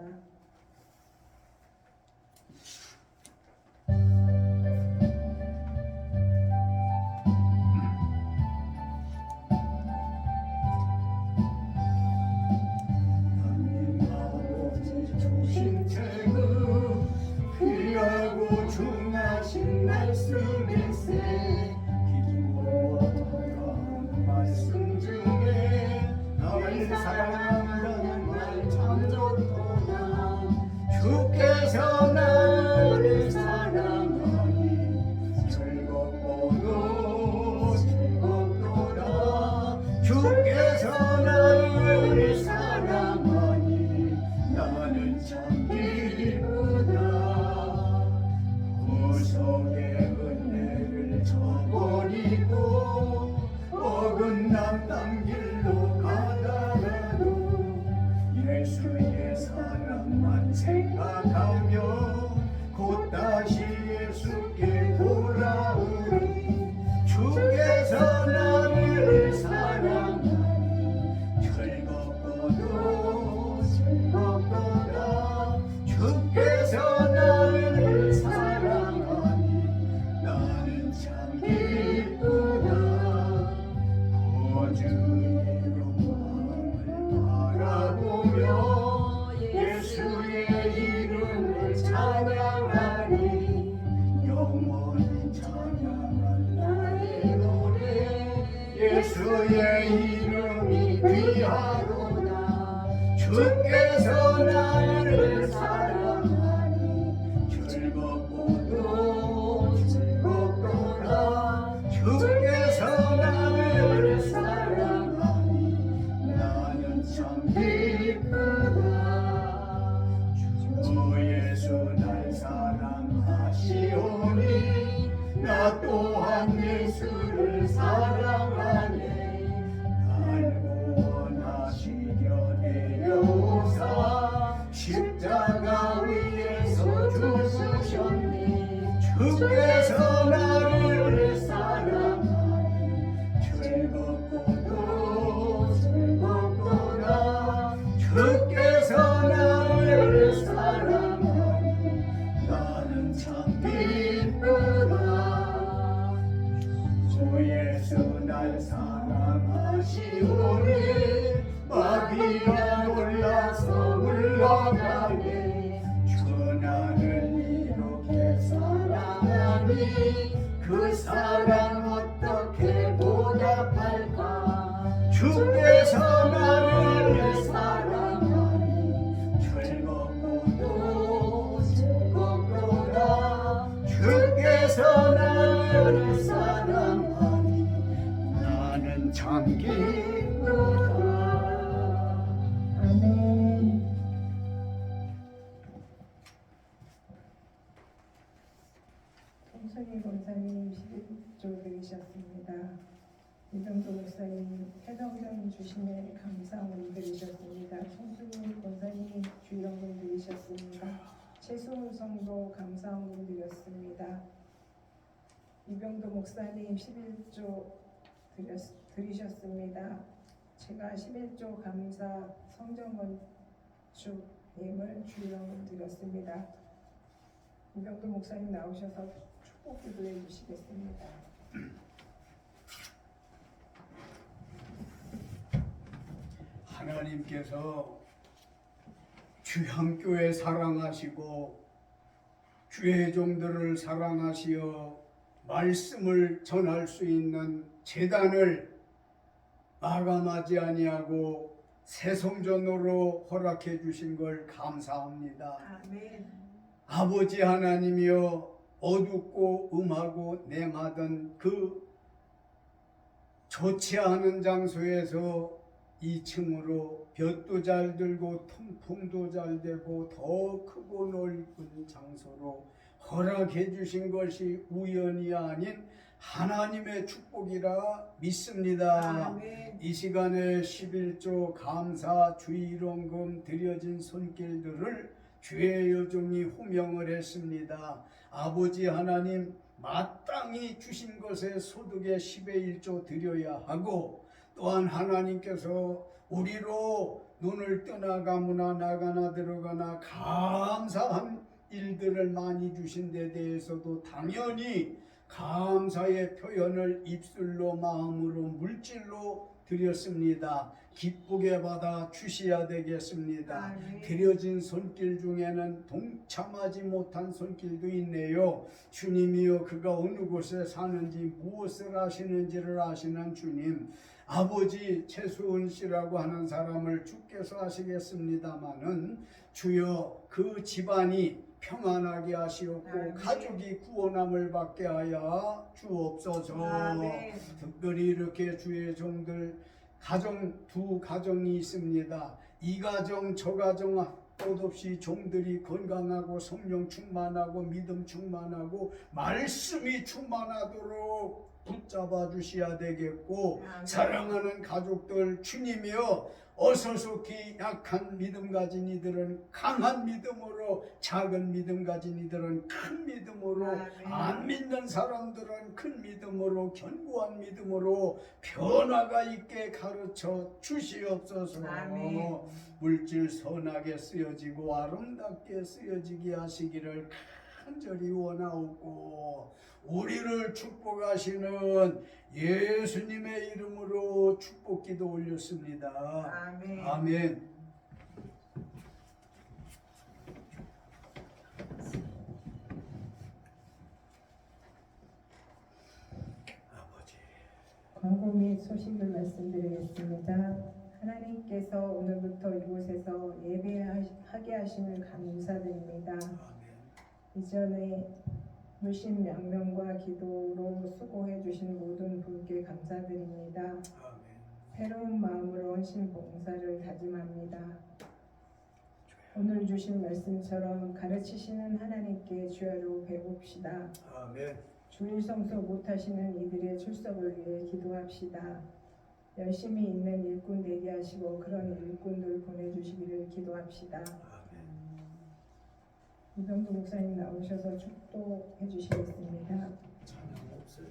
중하신 말씀일세 기도하던 말씀 중에 나를 사랑한다는 말 참 좋도다. 주께서 나를 사랑하니 즐겁고도 즐겁도다. 주께서 나를 사랑하니 나는 참 기쁘다. 구속의 은혜를 저버리고 어긋난 길로 가다가도 예수의 사랑만 생각하며 곧 다시 예수께 돌아오리. 주께서 나를 사랑하니 즐겁고도 즐겁도다. 주께서 나를 사랑하니 나는 참 기쁘다. 거주의 영광을 바라보며 예수의 이름을 찬양하리. 영원히 찬양할 나의 노래 예수의 이름이 귀하도다. 주께서 나를 사랑하니 즐겁고도 즐겁도다. 주께서 나를 사랑하니 나는 참 기쁘다. 주 예수 날 사랑하시오니 나 또 예수를 사랑하네. 날 구원하시려 내려오사 십자가 위에서 죽으셨네. 주께서 나를 사랑하니 즐겁고도 즐겁도다. 주께서 나를 사랑하니 나는 참 기쁘다. 주 예수 날 사랑하시오니 마귀가 놀라서 물러가네. 주 나를 이렇게 사랑하니 그 사랑 어떻게 보답할까. 주께서 나를 사랑하니 즐겁고도 즐겁도다. 주께서 나를 사랑하니 나는 참 기쁘다. 아멘. 통성희 권사님 11조 드리셨습니다. 이병도 목사님 해성전 주심에 감사원 드리셨습니다. 송승희 권사님 주일원금 드리셨습니다. 최수훈 성도 감사원 드렸습니다. 이병도 목사님 11조 드리셨습니다. 제가 11조 감사 성전건축 예물 주일원금 드렸습니다. 이병도 목사님 나오셔서 축복 기도해 주시겠습니다. 하나님께서 주향교회 사랑하시고 주의 종들을 사랑하시어 말씀을 전할 수 있는 제단을 마감하지 아니하고 새성전으로 허락해 주신 걸 감사합니다. 아멘. 아버지 하나님이여, 어둡고 음하고 냉하던 그 좋지 않은 장소에서 2층으로 볕도 잘 들고 통풍도 잘 되고 더 크고 넓은 장소로 허락해 주신 것이 우연이 아닌 하나님의 축복이라 믿습니다. 아멘. 이 시간에 11조 감사 주일원금 드려진 손길들을 주의 여종이 호명을 했습니다. 아버지 하나님, 마땅히 주신 것에 소득의 10의 1조 드려야 하고, 또한 하나님께서 우리로 눈을 떠나가거나 나가나 들어가나 감사한 일들을 많이 주신 데 대해서도 당연히 감사의 표현을 입술로, 마음으로, 물질로 드렸습니다. 기쁘게 받아 주셔야 되겠습니다. 아멘. 드려진 손길 중에는 동참하지 못한 손길도 있네요. 주님이여, 그가 어느 곳에 사는지 무엇을 하시는지를 아시는 주님, 아버지 최수은 씨라고 하는 사람을 주께서 하시겠습니다마는 주여, 그 집안이 평안하게 하시옵고 아멘. 가족이 구원함을 받게 하여 주옵소서. 아멘. 특별히 이렇게 주의 종들 두 가정이 있습니다. 이 가정 저 가정 꽃 없이 종들이 건강하고 성령 충만하고 믿음 충만하고 말씀이 충만하도록 붙잡아 주셔야 되겠고, 아멘. 사랑하는 가족들, 주님이여, 어서속히 약한 믿음 가진 이들은 강한 믿음으로, 작은 믿음 가진 이들은 큰 믿음으로, 아멘. 안 믿는 사람들은 큰 믿음으로, 견고한 믿음으로 변화가 있게 가르쳐 주시옵소서. 아멘. 물질 선하게 쓰여지고 아름답게 쓰여지게 하시기를 간절히 원하옵고, 우리를 축복하시는 예수님의 이름으로 축복기도 올렸습니다. 아멘. 아멘. 아버지, 광고 및 소식을 말씀드리겠습니다. 하나님께서 오늘부터 이곳에서 예배하게 하심을 감사드립니다. 아멘. 이전에 물심 양면과 기도로 수고해 주신 모든 분께 감사드립니다. 아멘. 새로운 마음으로 헌신 봉사를 다짐합니다. 오늘 주신 말씀처럼 가르치시는 하나님께 주야로 배웁시다. 아멘. 주일 성수 못하시는 이들의 출석을 위해 기도합시다. 열심히 있는 일꾼 되게 하시고 그런 일꾼들 보내주시기를 기도합시다. 아멘. 이병도 목사님 나오셔서 축도해 주시겠습니다. 찬양 없어요?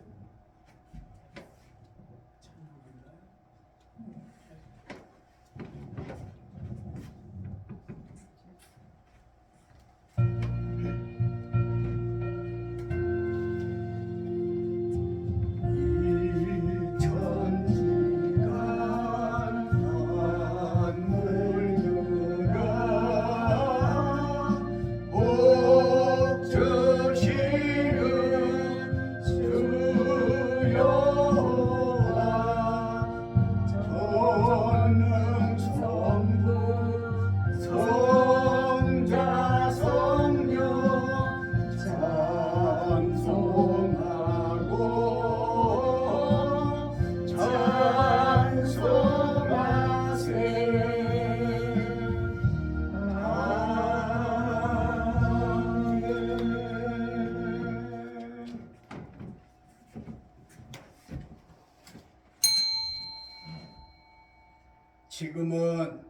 찬양 있나요? 지금은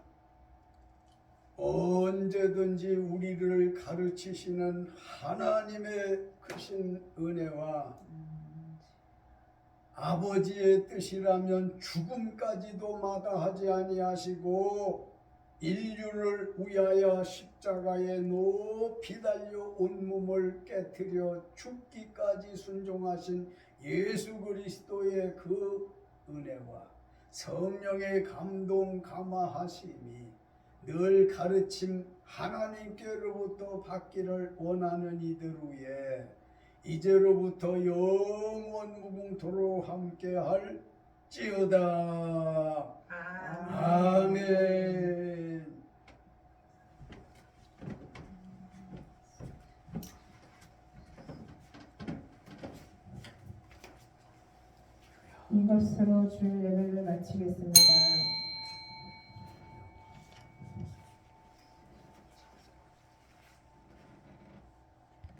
언제든지 우리를 가르치시는 하나님의 크신 은혜와 아버지의 뜻이라면 죽음까지도 마다하지 아니하시고 인류를 위하여 십자가에 높이 달려 온몸을 깨뜨려 죽기까지 순종하신 예수 그리스도의 그 은혜와 성령의 감동 감화하심이 늘 가르침 하나님께로부터 받기를 원하는 이들 위에 이제로부터 영원 무궁토록 함께할 지어다. 아멘. 이것으로 주일 예배를 마치겠습니다.